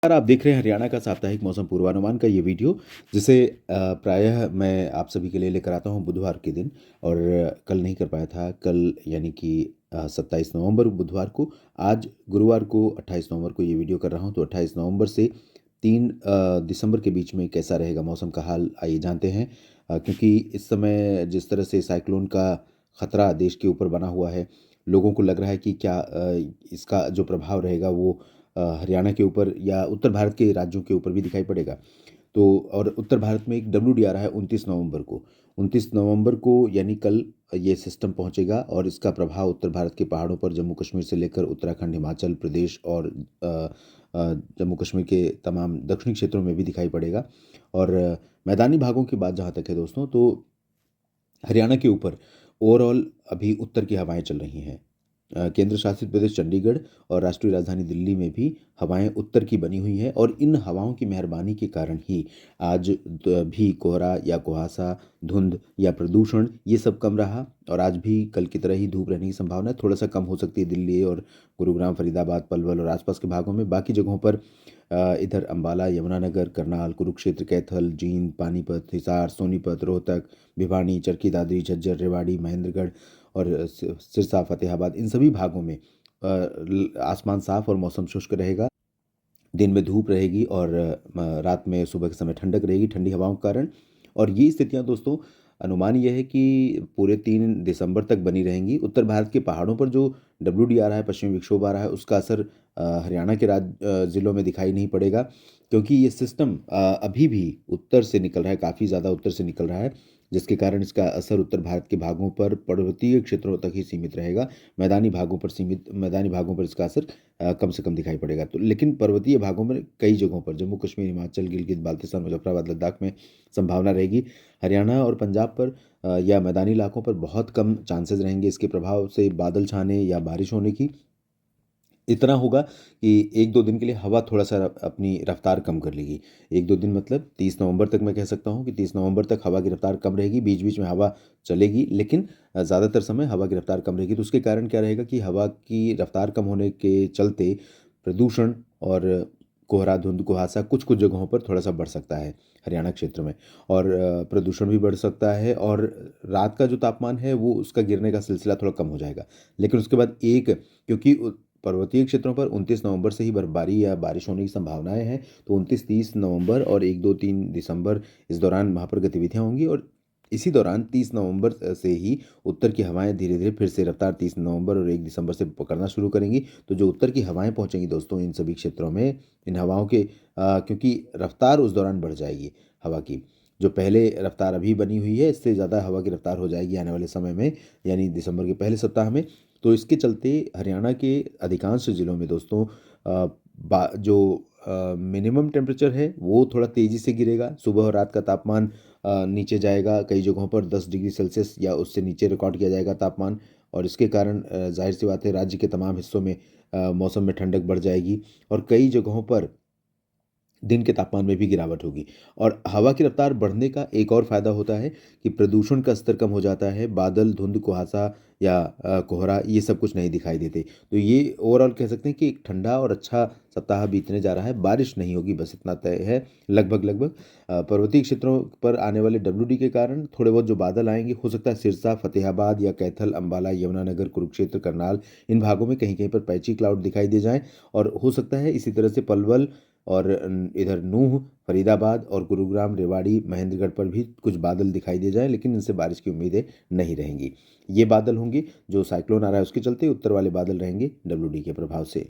यार आप देख रहे हैं हरियाणा का साप्ताहिक मौसम पूर्वानुमान का ये वीडियो जिसे प्रायः मैं आप सभी के लिए लेकर आता हूँ बुधवार के दिन। और कल नहीं कर पाया था। कल यानी कि 27 नवंबर बुधवार को। आज गुरुवार को 28 नवंबर को ये वीडियो कर रहा हूँ। तो 28 नवंबर से 3 दिसंबर के बीच में कैसा रहेगा मौसम का हाल, आइए जानते हैं। क्योंकि इस समय जिस तरह से साइक्लोन का खतरा देश के ऊपर बना हुआ है, लोगों को लग रहा है कि क्या इसका जो प्रभाव रहेगा वो हरियाणा के ऊपर या उत्तर भारत के राज्यों के ऊपर भी दिखाई पड़ेगा। तो और उत्तर भारत में एक डब्ल्यू डी आ रहा है 29 नवंबर को। 29 नवंबर को यानी कल ये सिस्टम पहुंचेगा और इसका प्रभाव उत्तर भारत के पहाड़ों पर जम्मू कश्मीर से लेकर उत्तराखंड, हिमाचल प्रदेश और अ, जम्मू कश्मीर के तमाम दक्षिणी क्षेत्रों में भी दिखाई पड़ेगा। और मैदानी भागों की बात जहाँ तक है दोस्तों, तो हरियाणा के ऊपर ओवरऑल अभी उत्तर की हवाएं चल रही हैं। केंद्र शासित प्रदेश चंडीगढ़ और राष्ट्रीय राजधानी दिल्ली में भी हवाएं उत्तर की बनी हुई हैं और इन हवाओं की मेहरबानी के कारण ही आज भी कोहरा या कुहासा, धुंध या प्रदूषण ये सब कम रहा। और आज भी कल की तरह ही धूप रहने की संभावना है। थोड़ा सा कम हो सकती है दिल्ली और गुरुग्राम, फरीदाबाद, पलवल और आसपास के भागों में। बाकी जगहों पर इधर अंबाला, यमुनानगर, करनाल, कुरुक्षेत्र, कैथल, जींद, पानीपत, हिसार, सोनीपत, रोहतक, भिवानी, चरखी दादरी, झज्जर, रेवाड़ी, महेंद्रगढ़ और सिरसा, फतेहाबाद, इन सभी भागों में आसमान साफ और मौसम शुष्क रहेगा। दिन में धूप रहेगी और रात में सुबह के समय ठंडक रहेगी ठंडी हवाओं के कारण। और ये स्थितियां दोस्तों, अनुमान यह है कि पूरे 3 दिसंबर तक बनी रहेंगी। उत्तर भारत के पहाड़ों पर जो डब्ल्यू डी आ रहा है, पश्चिमी विक्षोभ आ रहा है, उसका असर हरियाणा के ज़िलों में दिखाई नहीं पड़ेगा। क्योंकि ये सिस्टम अभी भी उत्तर से निकल रहा है, काफ़ी ज़्यादा उत्तर से निकल रहा है, जिसके कारण इसका असर उत्तर भारत के भागों पर, पर्वतीय क्षेत्रों तक ही सीमित रहेगा। मैदानी भागों पर इसका असर कम से कम दिखाई पड़ेगा। तो लेकिन पर्वतीय भागों में कई जगहों पर, जम्मू कश्मीर, हिमाचल, गिलगित बाल्तिस्तान, मुजफ्फराबाद, लद्दाख में संभावना रहेगी। हरियाणा और पंजाब पर या मैदानी इलाकों पर बहुत कम चांसेस रहेंगे इसके प्रभाव से बादल छाने या बारिश होने की। इतना होगा कि 1-2 दिन के लिए हवा थोड़ा सा अपनी रफ्तार कम कर लेगी। 1-2 दिन मतलब 30 नवंबर तक मैं कह सकता हूँ कि 30 नवंबर तक हवा की रफ्तार कम रहेगी। बीच बीच में हवा चलेगी, लेकिन ज़्यादातर समय हवा की रफ्तार कम रहेगी। तो उसके कारण क्या रहेगा कि हवा की रफ्तार कम होने के चलते प्रदूषण और कोहरा, धुंध, कुहासा कुछ कुछ जगहों पर थोड़ा सा बढ़ सकता है हरियाणा क्षेत्र में। और प्रदूषण भी बढ़ सकता है और रात का जो तापमान है वो उसका गिरने का सिलसिला थोड़ा कम हो जाएगा। लेकिन उसके बाद क्योंकि पर्वतीय क्षेत्रों पर 29 नवंबर से ही बर्फबारी या बारिश होने की संभावनाएं हैं। तो 29-30 नवंबर और 1-2-3 दिसंबर इस दौरान वहाँ पर गतिविधियाँ होंगी। और इसी दौरान 30 नवंबर से ही उत्तर की हवाएं धीरे धीरे फिर से रफ्तार 30 नवंबर और 1 दिसंबर से पकड़ना शुरू करेंगी। तो जो उत्तर की हवाएं पहुंचेंगी दोस्तों इन सभी क्षेत्रों में, इन हवाओं के क्योंकि रफ्तार उस दौरान बढ़ जाएगी हवा की। जो पहले रफ्तार अभी बनी हुई है, इससे ज़्यादा हवा की रफ्तार हो जाएगी आने वाले समय में, यानी दिसंबर के पहले सप्ताह में। तो इसके चलते हरियाणा के अधिकांश जिलों में दोस्तों जो मिनिमम टेम्परेचर है वो थोड़ा तेज़ी से गिरेगा। सुबह और रात का तापमान नीचे जाएगा। कई जगहों पर 10 डिग्री सेल्सियस या उससे नीचे रिकॉर्ड किया जाएगा तापमान। और इसके कारण जाहिर सी बात है राज्य के तमाम हिस्सों में मौसम में ठंडक बढ़ जाएगी और कई जगहों पर दिन के तापमान में भी गिरावट होगी। और हवा की रफ्तार बढ़ने का एक और फायदा होता है कि प्रदूषण का स्तर कम हो जाता है। बादल, धुंध, कुहासा या कोहरा ये सब कुछ नहीं दिखाई देते। तो ये ओवरऑल कह सकते हैं कि एक ठंडा और अच्छा सप्ताह बीतने जा रहा है। बारिश नहीं होगी, बस इतना तय है। लगभग लगभग पर्वतीय क्षेत्रों पर आने वाले डब्ल्यू डी के कारण थोड़े बहुत जो बादल आएंगे, हो सकता है सिरसा, फतेहाबाद या कैथल, अंबाला, यमुनानगर, कुरुक्षेत्र, करनाल, इन भागों में कहीं कहीं पर पैची क्लाउड दिखाई दे जाएं। और हो सकता है इसी तरह से पलवल और इधर नूह, फरीदाबाद और गुरुग्राम, रेवाड़ी, महेंद्रगढ़ पर भी कुछ बादल दिखाई दे जाएं, लेकिन इनसे बारिश की उम्मीदें नहीं रहेंगी। ये बादल होंगे जो साइक्लोन आ रहा है उसके चलते, उत्तर वाले बादल रहेंगे डब्ल्यू डी के प्रभाव से।